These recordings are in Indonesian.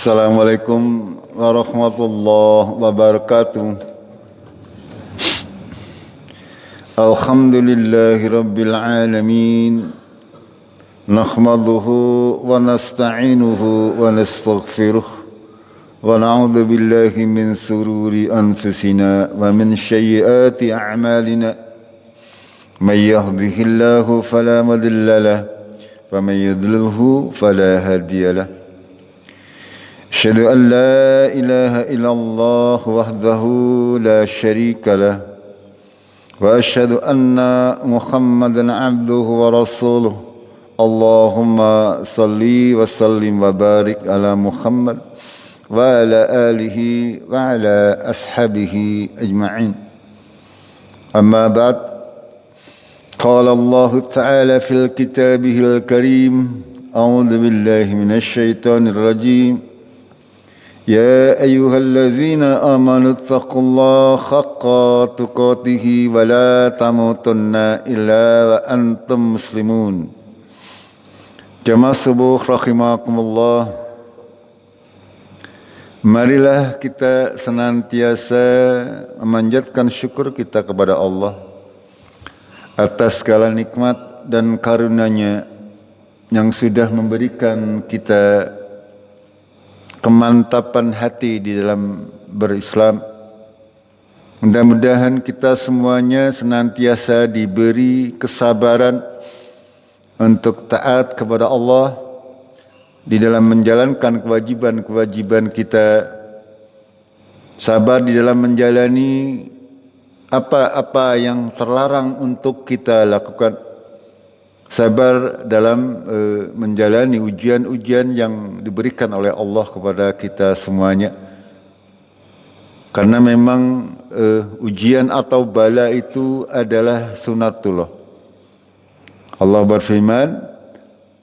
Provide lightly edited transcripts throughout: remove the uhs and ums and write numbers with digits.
Assalamualaikum warahmatullahi wabarakatuh. Alhamdulillahi rabbil alamin. Nahmaduhu wa nasta'inuhu wa nastaghfiruh. Wa na'udzu billahi min sururi anfusina wa min sayyiati a'malina. May yahdihillahu fala mudilla lahu wa may yudlilhu fala hadiya lahu. أشهد أن لا إله إلا الله وحده لا شريك له وأشهد أن محمدا عبده ورسوله اللهم صل وسلم وبارك على محمد وعلى آله وعلى أصحابه أجمعين أما بعد قال الله تعالى في كتابه الكريم أعوذ بالله من الشيطان الرجيم يا أيها الذين آمنوا اتقوا الله حق تقاته ولا تموتن إلا وأنتم مسلمون. Jamaah subuh rahimakumullah. Marilah kita senantiasa memanjatkan syukur kita kepada Allah atas segala nikmat dan karunia-Nya yang sudah memberikan kita kemantapan hati di dalam berislam. Mudah-mudahan kita semuanya senantiasa diberi kesabaran untuk taat kepada Allah di dalam menjalankan kewajiban-kewajiban kita, sabar di dalam menjalani apa-apa yang terlarang untuk kita lakukan, sabar dalam menjalani ujian-ujian yang diberikan oleh Allah kepada kita semuanya. Karena memang ujian atau bala itu adalah sunatullah. Allah berfirman,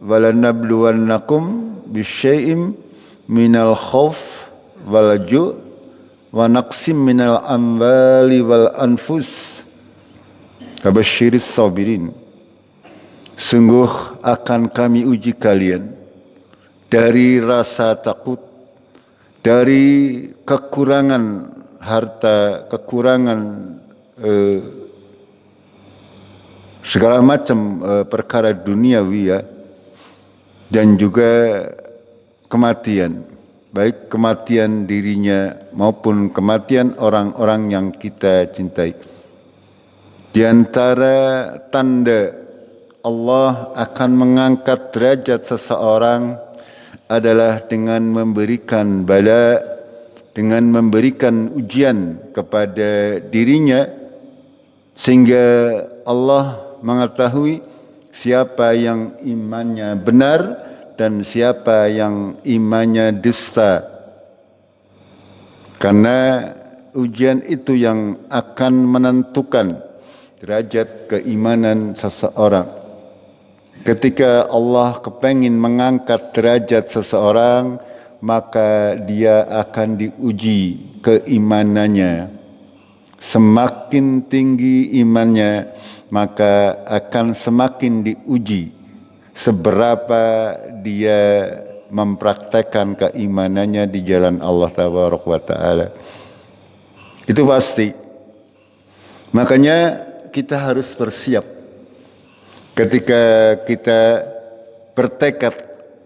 "Walanabluwannakum bisyai'im minal khauf wal ju' wa naqsim minal amwali wal anfus kabasyiris sabirin." Sungguh akan kami uji kalian dari rasa takut, dari kekurangan harta, kekurangan segala macam perkara duniawi ya, dan juga kematian, baik kematian dirinya maupun kematian orang-orang yang kita cintai. Di antara tanda Allah akan mengangkat derajat seseorang adalah dengan memberikan bala, dengan memberikan ujian kepada dirinya, sehingga Allah mengetahui siapa yang imannya benar dan siapa yang imannya dusta. Karena ujian itu yang akan menentukan derajat keimanan seseorang. Ketika Allah kepengin mengangkat derajat seseorang, maka dia akan diuji keimanannya. Semakin tinggi imannya, maka akan semakin diuji seberapa dia mempraktekkan keimanannya di jalan Allah Taala. Itu pasti. Makanya kita harus bersiap. Ketika kita bertekad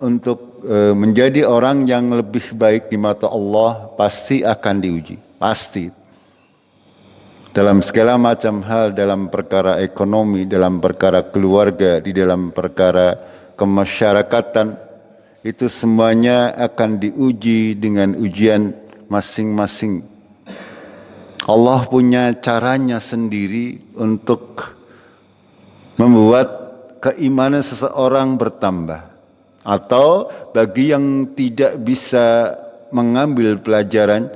untuk menjadi orang yang lebih baik di mata Allah, pasti akan diuji, pasti. Dalam segala macam hal, dalam perkara ekonomi, dalam perkara keluarga, di dalam perkara kemasyarakatan, itu semuanya akan diuji dengan ujian masing-masing. Allah punya caranya sendiri untuk membuat keimanan seseorang bertambah, atau bagi yang tidak bisa mengambil pelajaran,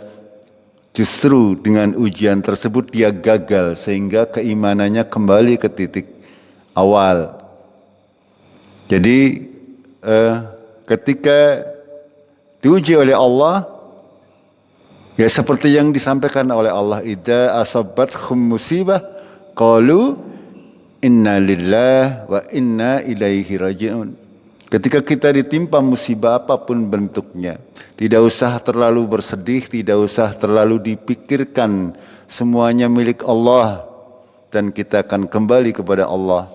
justru dengan ujian tersebut dia gagal sehingga keimanannya kembali ke titik awal. Jadi ketika diuji oleh Allah, ya seperti yang disampaikan oleh Allah, idza asabathum musibah qalu inna lillahi wa inna ilaihi raji'un. Ketika kita ditimpa musibah apapun bentuknya, tidak usah terlalu bersedih, tidak usah terlalu dipikirkan, semuanya milik Allah dan kita akan kembali kepada Allah.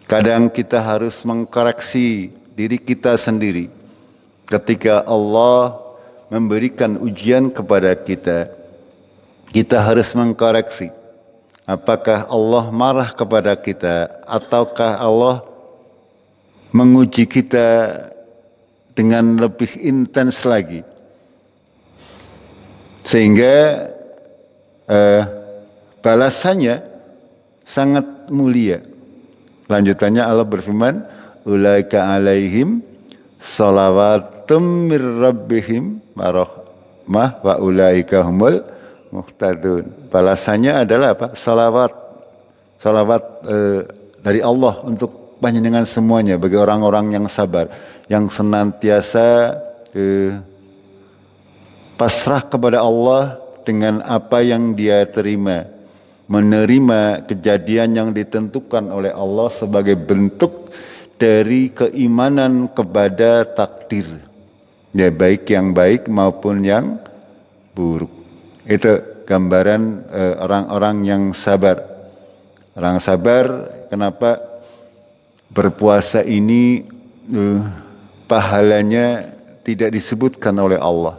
Kadang kita harus mengkoreksi diri kita sendiri. Ketika Allah memberikan ujian kepada kita, kita harus mengkoreksi. Apakah Allah marah kepada kita ataukah Allah menguji kita dengan lebih intens lagi, sehingga balasannya sangat mulia. Lanjutannya Allah berfirman, ulaika alaihim salawatum mir rabbihim warahmah wa ulaika humul muhtadun. Balasannya adalah apa? Salawat dari Allah untuk panjenengan semuanya bagi orang-orang yang sabar, yang senantiasa pasrah kepada Allah dengan apa yang dia terima, menerima kejadian yang ditentukan oleh Allah sebagai bentuk dari keimanan kepada takdir, ya baik yang baik maupun yang buruk. Itu gambaran orang-orang yang sabar. Orang sabar, kenapa? Berpuasa ini pahalanya tidak disebutkan oleh Allah.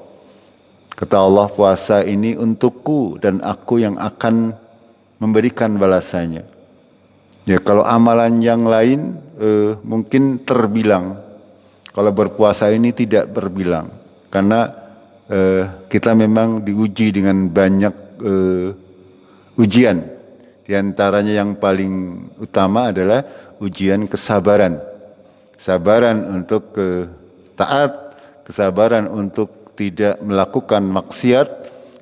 Kata Allah, puasa ini untukku dan aku yang akan memberikan balasannya. Ya, kalau amalan yang lain mungkin terbilang. Kalau berpuasa ini tidak terbilang. Karena kita memang diuji dengan banyak ujian. Di antaranya yang paling utama adalah ujian kesabaran. Kesabaran untuk taat, kesabaran untuk tidak melakukan maksiat,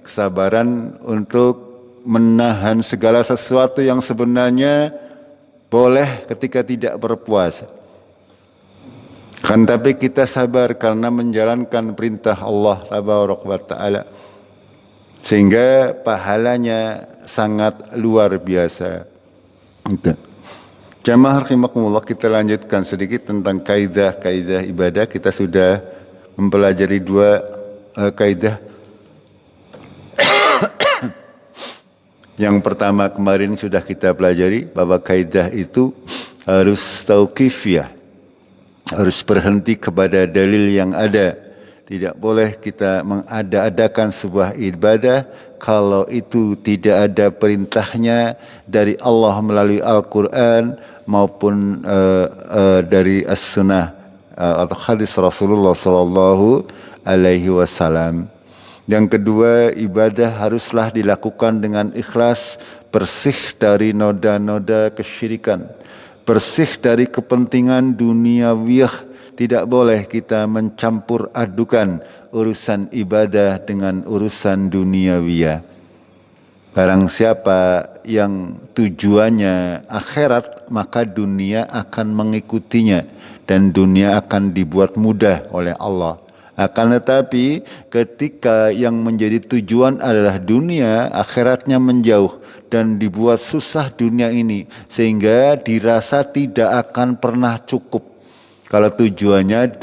kesabaran untuk menahan segala sesuatu yang sebenarnya boleh ketika tidak berpuasa. Kan tapi kita sabar karena menjalankan perintah Allah Tabaraka wa Ta'ala, sehingga pahalanya sangat luar biasa. Jamaah rahimakumullah, kita lanjutkan sedikit tentang kaidah-kaidah ibadah. Kita sudah mempelajari 2 kaidah. Yang pertama kemarin sudah kita pelajari bahwa kaidah itu harus tauqifiyah, harus berhenti kepada dalil yang ada. Tidak boleh kita mengada-adakan sebuah ibadah kalau itu tidak ada perintahnya dari Allah melalui Al-Quran maupun dari As-Sunnah atau hadis Rasulullah Sallallahu Alaihi Wasallam. Yang kedua, ibadah haruslah dilakukan dengan ikhlas, bersih dari noda-noda kesyirikan, bersih dari kepentingan duniawiyah. Tidak boleh kita mencampur adukan urusan ibadah dengan urusan duniawiyah. Barang siapa yang tujuannya akhirat, maka dunia akan mengikutinya dan dunia akan dibuat mudah oleh Allah. Akan tetapi ketika yang menjadi tujuan adalah dunia, akhiratnya menjauh dan dibuat susah dunia ini sehingga dirasa tidak akan pernah cukup. Kalau tujuannya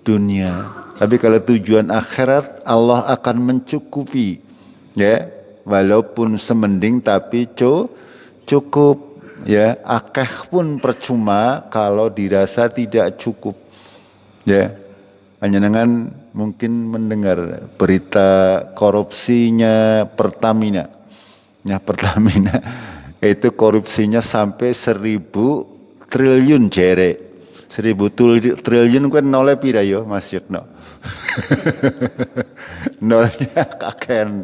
dunia, tapi kalau tujuan akhirat, Allah akan mencukupi, ya, walaupun semending tapi cukup, ya, akeh pun percuma kalau dirasa tidak cukup, ya. Panjenengan mungkin mendengar berita korupsinya Pertamina, ya, Pertamina itu korupsinya sampai 1.000 triliun jere. 1.000 triliun kan nolnya pira yo Mas Yudno? Nolnya kaken.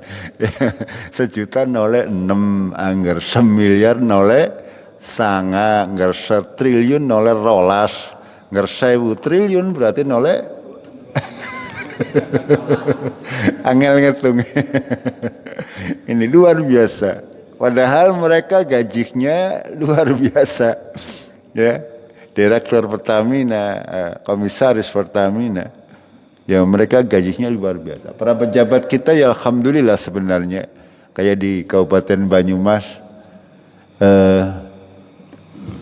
1.000.000 nolnya 6, anggar 1.000.000.000 nolnya 9, anggar 1.000.000.000 nolnya 12, anggar 1.000 triliun berarti nolnya angel ngitung. Ini luar biasa. Padahal mereka gajinya luar biasa, ya. Direktur Pertamina, komisaris Pertamina, ya mereka gajinya luar biasa. Para pejabat kita ya alhamdulillah sebenarnya, kayak di Kabupaten Banyumas,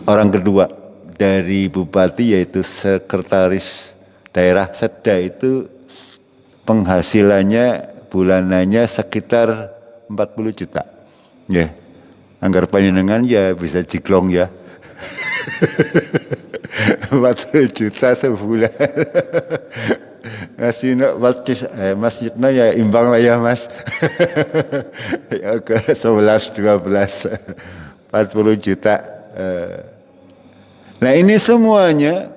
orang kedua dari bupati yaitu sekretaris daerah Seda itu penghasilannya bulanannya sekitar 40 juta. Ya. Anggar panjenengan ya bisa jiklong ya. 40 juta sebulan. Masjidnya ya imbang lah ya Mas. Ya ke 11 12 40 juta. Nah ini semuanya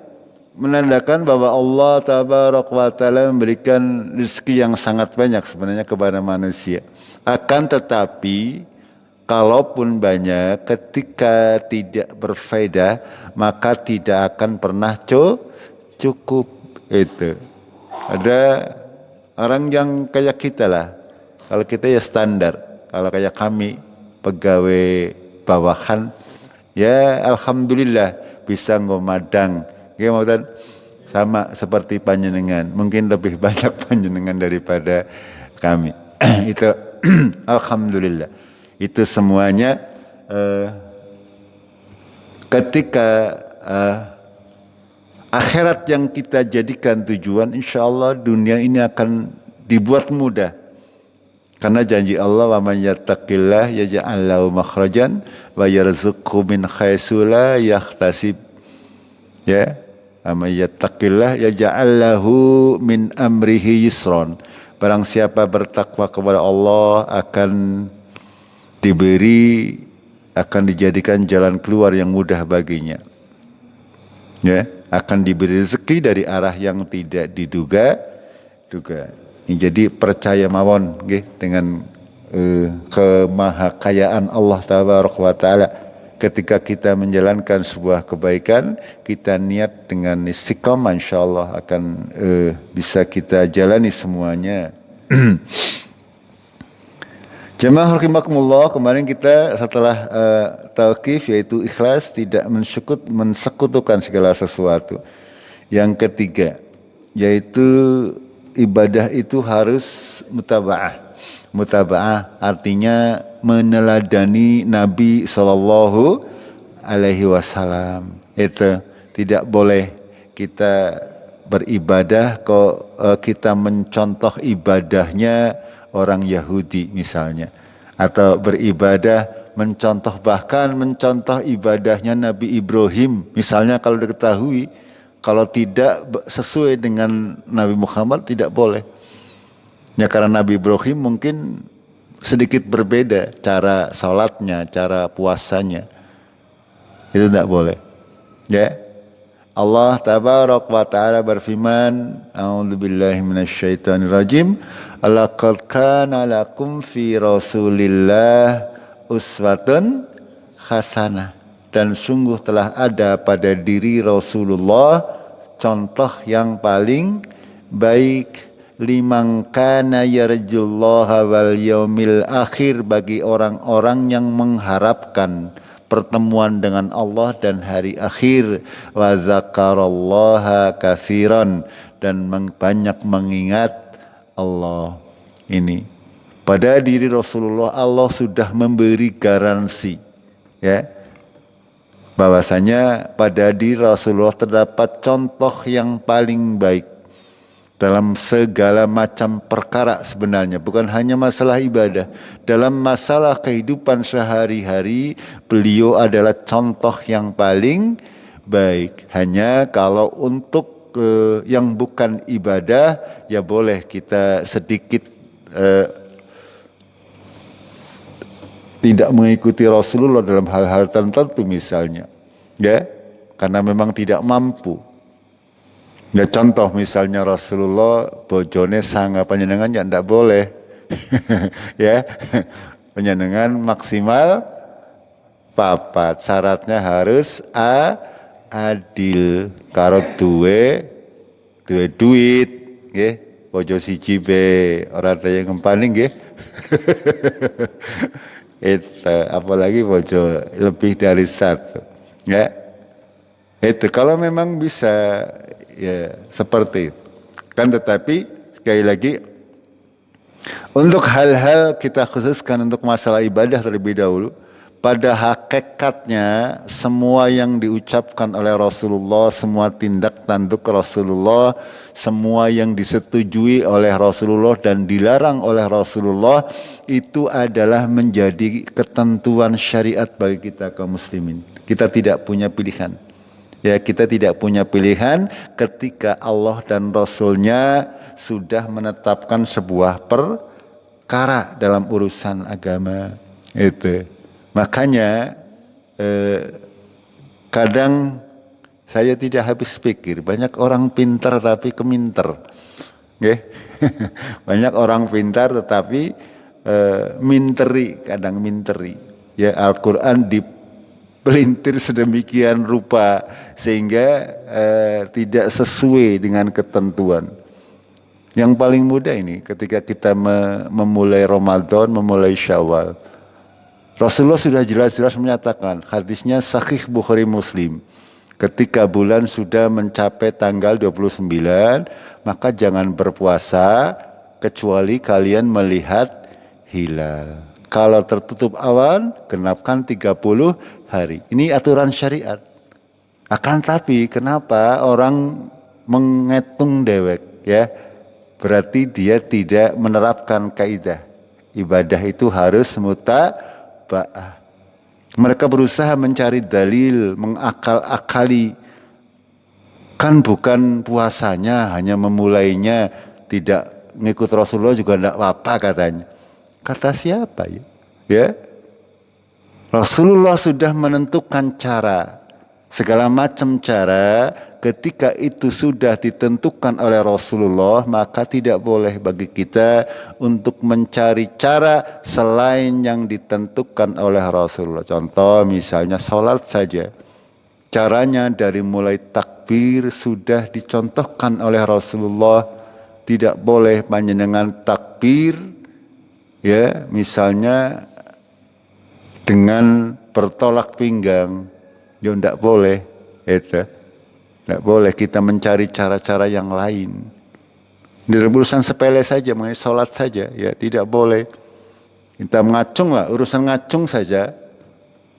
menandakan bahwa Allah Tabaraka wa Ta'ala memberikan rezeki yang sangat banyak sebenarnya kepada manusia. Akan tetapi kalaupun banyak, ketika tidak berfaedah, maka tidak akan pernah cukup. Itu. Ada orang yang kayak kita lah. Kalau kita ya standar. Kalau kayak kami, pegawai bawahan, ya alhamdulillah bisa ngomadang. Gimana? Sama seperti panjenengan. Mungkin lebih banyak panjenengan daripada kami. Itu alhamdulillah. Itu semuanya ketika akhirat yang kita jadikan tujuan, insya Allah dunia ini akan dibuat mudah. Karena janji Allah, wa man yattaqillah yaj'al lahu makhrajan wa yarzuqhu min haitsu la yahtasib. Ya, wa man yattaqillah yaj'al lahu min amrihi yusran. Barang siapa bertakwa kepada Allah akan dijadikan jalan keluar yang mudah baginya. Ya, akan diberi rezeki dari arah yang tidak diduga. Jadi percaya mawon nggih dengan kemahakayaan Allah Tabaraka wa Ta'ala. Ketika kita menjalankan sebuah kebaikan, kita niat dengan istiqamah, insyaallah akan bisa kita jalani semuanya. Jemaah rahimakumullah, kemarin kita setelah tauqif yaitu ikhlas, tidak mensekutukan segala sesuatu. Yang ketiga yaitu ibadah itu harus mutaba'ah. Mutaba'ah artinya meneladani Nabi Sallallahu Alaihi Wasallam. Itu tidak boleh kita beribadah kok kita mencontoh ibadahnya orang Yahudi misalnya, atau beribadah bahkan mencontoh ibadahnya Nabi Ibrahim misalnya. Kalau diketahui kalau tidak sesuai dengan Nabi Muhammad tidak boleh ya, karena Nabi Ibrahim mungkin sedikit berbeda cara salatnya, cara puasanya, itu tidak boleh ya. Allah Tabaraka wa Ta'ala berfirman, a'udzubillahi minasyaitonirrajim, laqad kana lakum fi Rasulillah uswatun hasanah. Dan sungguh telah ada pada diri Rasulullah contoh yang paling baik. Liman kana yarjullaha wal yaumil akhir, bagi orang-orang yang mengharapkan pertemuan dengan Allah dan hari akhir. Wa zakarallaha katsiran, dan banyak mengingat Allah. Ini pada diri Rasulullah Allah sudah memberi garansi ya, bahwasanya pada diri Rasulullah terdapat contoh yang paling baik dalam segala macam perkara sebenarnya, bukan hanya masalah ibadah. Dalam masalah kehidupan sehari-hari, beliau adalah contoh yang paling baik. Hanya kalau untuk yang bukan ibadah, ya boleh kita sedikit tidak mengikuti Rasulullah dalam hal-hal tertentu misalnya. Ya, karena memang tidak mampu. Ya, contoh misalnya Rasulullah bojone sanga panjenengan ya ndak boleh. Ya, panjenengan maksimal papat, syaratnya harus adil karo duwe duit nggih, bojo siji be ora taya ngempani nggih. Itu apalagi bojo lebih dari satu ya. Itu kalau memang bisa ya seperti itu kan. Tetapi sekali lagi untuk hal-hal kita khususkan untuk masalah ibadah terlebih dahulu, pada hakikatnya semua yang diucapkan oleh Rasulullah, semua tindak tanduk Rasulullah, semua yang disetujui oleh Rasulullah dan dilarang oleh Rasulullah itu adalah menjadi ketentuan syariat bagi kita kaum muslimin. Kita tidak punya pilihan. Ya, kita tidak punya pilihan ketika Allah dan Rasulnya sudah menetapkan sebuah perkara dalam urusan agama. Itu. Makanya kadang saya tidak habis pikir, banyak orang pintar tapi keminter. Okay? Banyak orang pintar tetapi minteri, kadang minteri. Ya, Al-Quran dipelintir sedemikian rupa sehingga tidak sesuai dengan ketentuan. Yang paling mudah ini ketika kita memulai Ramadan, memulai Syawal. Rasulullah sudah jelas-jelas menyatakan, hadisnya Sahih Bukhari Muslim, ketika bulan sudah mencapai tanggal 29, maka jangan berpuasa kecuali kalian melihat hilal. Kalau tertutup awan, genapkan 30 hari. Ini aturan syariat. Akan tapi kenapa orang mengetung dewek, ya? Berarti dia tidak menerapkan kaidah. Ibadah itu harus mereka berusaha mencari dalil, mengakal-akali. Kan bukan puasanya, hanya memulainya tidak ngikut Rasulullah juga tidak apa-apa katanya. Kata siapa ya? Ya, Rasulullah sudah menentukan cara, segala macam cara. Ketika itu sudah ditentukan oleh Rasulullah, maka tidak boleh bagi kita untuk mencari cara selain yang ditentukan oleh Rasulullah. Contoh misalnya sholat saja. Caranya dari mulai takbir sudah dicontohkan oleh Rasulullah. Tidak boleh panjenengan takbir, ya, misalnya dengan bertolak pinggang. Ya tidak boleh, itu. Tidak boleh, kita mencari cara-cara yang lain. Di urusan sepele saja, mengenai sholat saja, ya tidak boleh. Kita mengacung lah, urusan ngacung saja.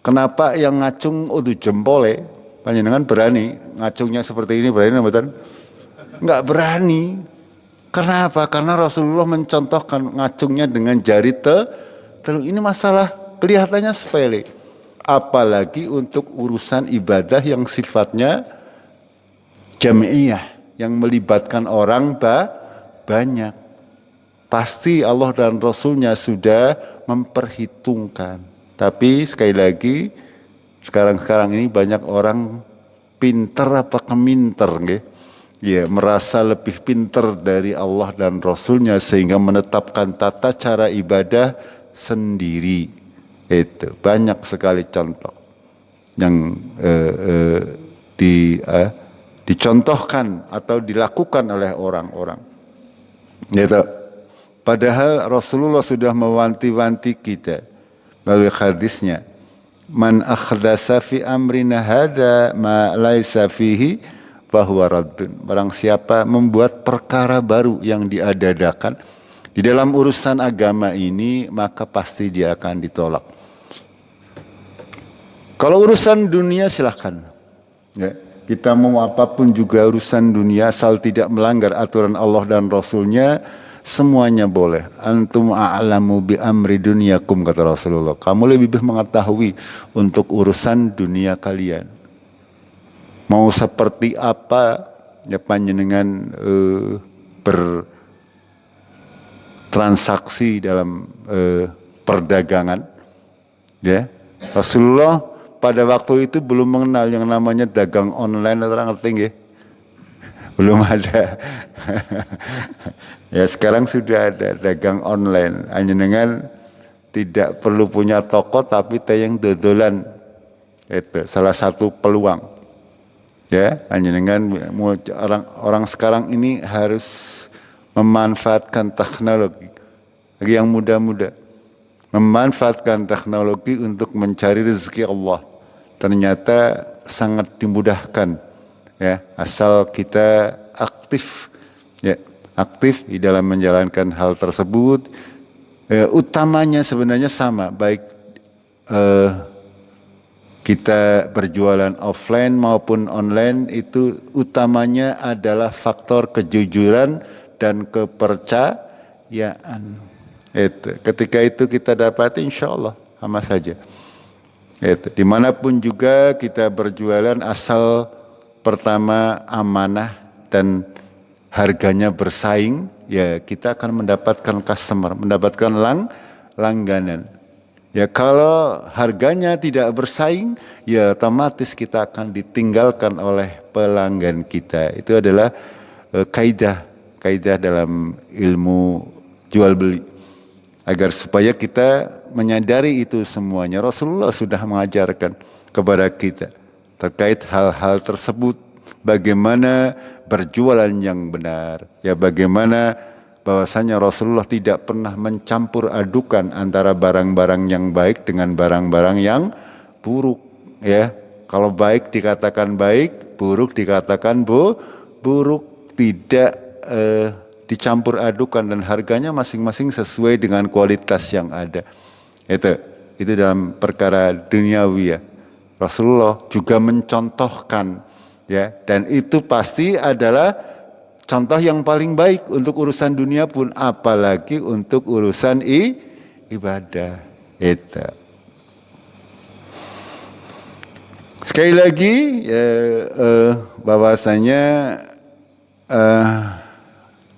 Kenapa yang ngacung udah jempole? Panjenengan berani ngacungnya seperti ini, berani betul? Enggak berani. Kenapa? Karena Rasulullah mencontohkan ngacungnya dengan jari telung. Ini masalah kelihatannya sepele. Apalagi untuk urusan ibadah yang sifatnya jami'iyah, yang melibatkan orang banyak. Pasti Allah dan Rasulnya sudah memperhitungkan. Tapi sekali lagi, sekarang ini banyak orang pinter apa keminter, nggih? Ya, merasa lebih pinter dari Allah dan Rasulnya sehingga menetapkan tata cara ibadah sendiri. Itu banyak sekali contoh yang dicontohkan atau dilakukan oleh orang-orang. Gitu. Padahal Rasulullah sudah mewanti-wanti kita melalui hadisnya, man akhdasa fi amrina hadza ma laisa fihi fahuwa raddun. Barang siapa membuat perkara baru yang diada-adakan di dalam urusan agama ini, maka pasti dia akan ditolak. Kalau urusan dunia silahkan, ya. Kita mau apapun juga urusan dunia asal tidak melanggar aturan Allah dan Rasulnya, semuanya boleh. Antum a'lamu bi amri dunyakum, kata Rasulullah. Kamu lebih mengetahui untuk urusan dunia kalian. Mau seperti apa, ya panjenengan bertransaksi dalam perdagangan. Ya, Rasulullah pada waktu itu belum mengenal yang namanya dagang online, orang ngerti nggih? Belum ada. Ya sekarang sudah ada dagang online. Panjenengan tidak perlu punya toko tapi tayang dodolan. Itu salah satu peluang. Ya, panjenengan orang sekarang ini harus memanfaatkan teknologi. Bagi yang muda-muda, memanfaatkan teknologi untuk mencari rezeki Allah. Ternyata sangat dimudahkan, ya, asal kita aktif, ya, aktif di dalam menjalankan hal tersebut. Utamanya sebenarnya sama, baik kita berjualan offline maupun online itu utamanya adalah faktor kejujuran dan kepercayaan. Itu. Ketika itu kita dapati, insya Allah sama saja. Itu. Dimanapun juga kita berjualan, asal pertama amanah dan harganya bersaing, ya kita akan mendapatkan customer, mendapatkan langganan. Ya kalau harganya tidak bersaing, ya otomatis kita akan ditinggalkan oleh pelanggan kita. Itu adalah kaidah dalam ilmu jual beli. Agar supaya kita menyadari itu semuanya, Rasulullah sudah mengajarkan kepada kita terkait hal-hal tersebut. Bagaimana berjualan yang benar, ya bagaimana bahwasanya Rasulullah tidak pernah mencampur adukan antara barang-barang yang baik dengan barang-barang yang buruk, ya. Kalau baik dikatakan baik, buruk dikatakan buruk, tidak dicampur adukan dan harganya masing-masing sesuai dengan kualitas yang ada. Itu dalam perkara duniawi, ya. Rasulullah juga mencontohkan, ya, dan itu pasti adalah contoh yang paling baik untuk urusan dunia pun, apalagi untuk urusan ibadah. Itu. Sekali lagi, bahwasanya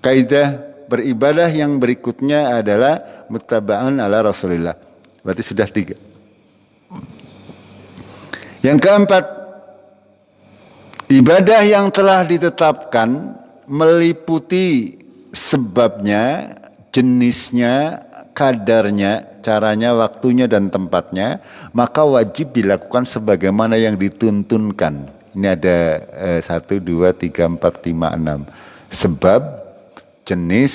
kaidah beribadah yang berikutnya adalah muttaba'un ala Rasulillah. Berarti sudah 3. Yang keempat, ibadah yang telah ditetapkan meliputi sebabnya, jenisnya, kadarnya, caranya, waktunya, dan tempatnya, maka wajib dilakukan sebagaimana yang dituntunkan. Ini ada 1, 2, 3, 4, 5, 6. Sebab, jenis,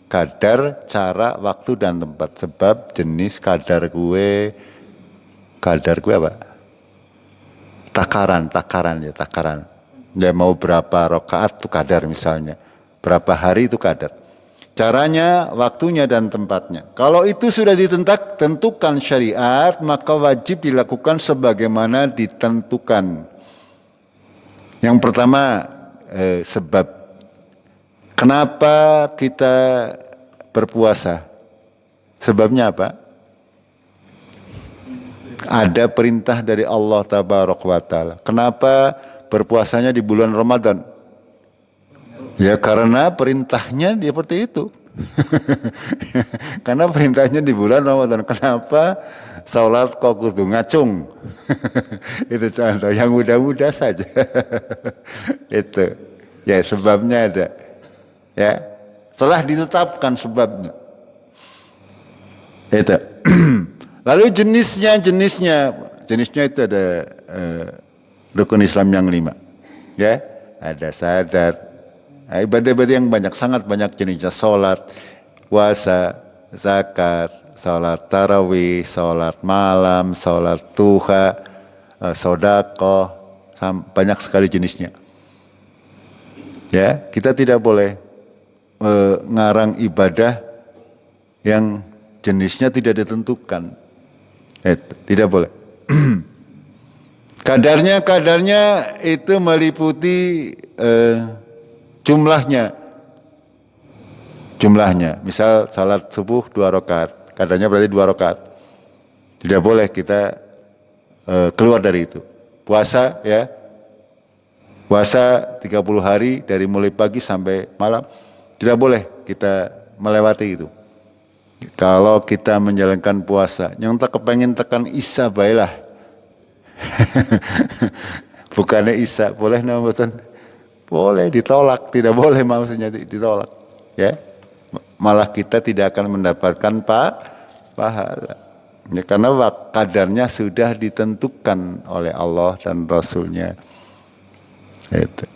kadar, cara, waktu, dan tempat. Sebab, jenis, kadar kue apa? Takaran. Ya mau berapa rakaat itu kadar misalnya. Berapa hari itu kadar. Caranya, waktunya, dan tempatnya. Kalau itu sudah ditentukan syariat, maka wajib dilakukan sebagaimana ditentukan. Yang pertama, sebab. Kenapa kita berpuasa? Sebabnya apa? Ada perintah dari Allah Tabaraka wa Ta'ala. Kenapa berpuasanya di bulan Ramadan? Ya karena perintahnya dia seperti itu. Karena perintahnya di bulan Ramadan. Kenapa salat kok kudu ngacung? Itu contoh yang mudah-mudah saja. Itu. Ya sebabnya ada. Ya, telah ditetapkan sebabnya. Itu. Lalu jenisnya itu ada rukun Islam yang 5. Ya, ada syahadat, ibadah-ibadah yang banyak, sangat banyak jenisnya. Salat, puasa, zakat, salat tarawih, salat malam, salat duha, sedekah, banyak sekali jenisnya. Ya, kita tidak boleh ngarang ibadah yang jenisnya tidak ditentukan. Tidak boleh. Kadarnya itu meliputi jumlahnya. Misal salat subuh 2 rakaat, kadarnya berarti 2 rakaat. Tidak boleh kita keluar dari itu. Puasa, ya. Puasa 30 hari dari mulai pagi sampai malam. Tidak boleh kita melewati itu. Kalau kita menjalankan puasa, yang tak kepengen tekan isya baiklah. Bukannya isya, boleh namanya? Boleh ditolak, tidak boleh maksudnya ditolak. Ya, malah kita tidak akan mendapatkan pahala. Ya, karena kadarnya sudah ditentukan oleh Allah dan Rasulnya. Itu.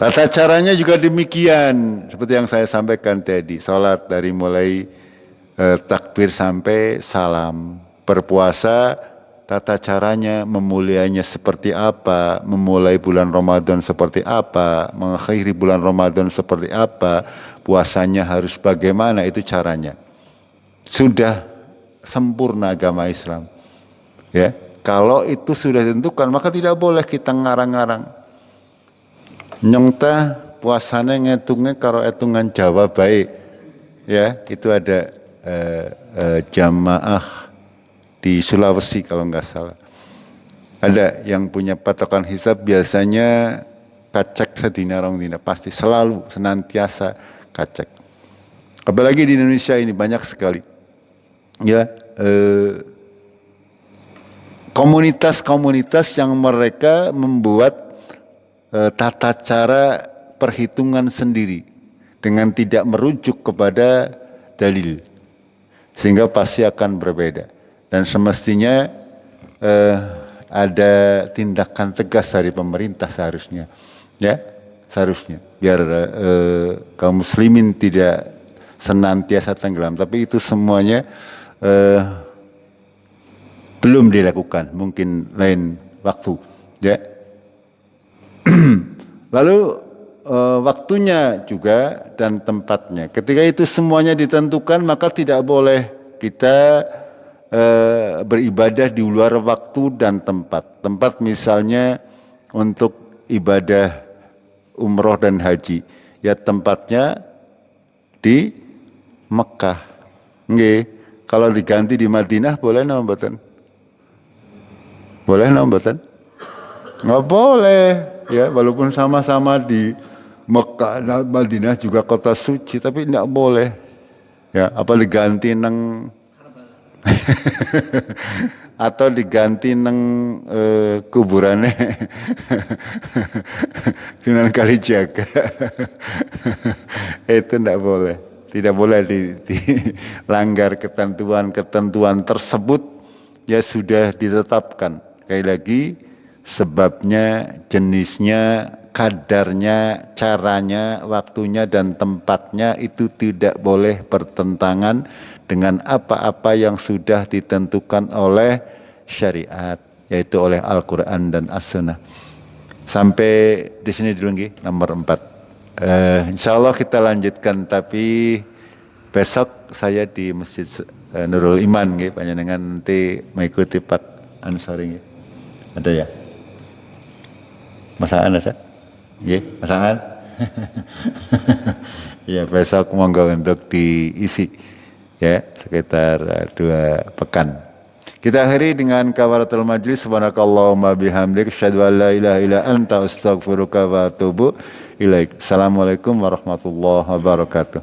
Tata caranya juga demikian, seperti yang saya sampaikan tadi. Salat dari mulai takbir sampai salam. Berpuasa, tata caranya, memuliainya seperti apa, memulai bulan Ramadan seperti apa, mengakhiri bulan Ramadan seperti apa, puasanya harus bagaimana, itu caranya. Sudah sempurna agama Islam. Ya, Kalau itu sudah ditentukan, maka tidak boleh kita ngarang-ngarang. Nyongta puasanya ngitungnya karo hitungan Jawa baik. Ya, itu ada jamaah di Sulawesi kalau nggak salah. Ada yang punya patokan hisab biasanya kacek sedina rong dina, pasti selalu senantiasa kacek. Apalagi di Indonesia ini banyak sekali ya komunitas-komunitas yang mereka membuat tata cara perhitungan sendiri dengan tidak merujuk kepada dalil, sehingga pasti akan berbeda. Dan semestinya ada tindakan tegas dari pemerintah seharusnya, ya seharusnya, biar kaum muslimin tidak senantiasa tenggelam. Tapi itu semuanya belum dilakukan, mungkin lain waktu, ya. Lalu waktunya juga dan tempatnya. Ketika itu semuanya ditentukan, maka tidak boleh kita beribadah di luar waktu dan tempat. Tempat misalnya untuk ibadah umroh dan haji, ya tempatnya di Mekah. Nggih, kalau diganti di Madinah boleh napa mboten? Boleh napa mboten? Nggak boleh, ya walaupun sama-sama di Mekah, Madinah juga kota suci, tapi tidak boleh. Ya, apa diganti nang atau diganti nang kuburannya dengan Kalijaga. Itu tidak boleh. Tidak boleh dilanggar ketentuan-ketentuan tersebut, ya sudah ditetapkan. Sekali lagi, sebabnya, jenisnya, kadarnya, caranya, waktunya, dan tempatnya itu tidak boleh bertentangan dengan apa-apa yang sudah ditentukan oleh syariat, yaitu oleh Al-Quran dan As-Sunnah. Sampai di sini dulu nggih, nomor 4. Insya Allah kita lanjutkan, tapi besok saya di Masjid Nurul Iman nggih, panjenengan nanti mengikuti Pak Ansori nggih. Ada ya? Masakan ada? Nggih, masakan? Ya, besok monggo untuk diisi. Ya, sekitar 2 pekan. Kita akhiri dengan kafaratul majlis. Subhanakallahumma bihamdik, asyhadu an la ilaha illa anta, astaghfiruka wa atubu ilaik. Assalamualaikum warahmatullahi wabarakatuh.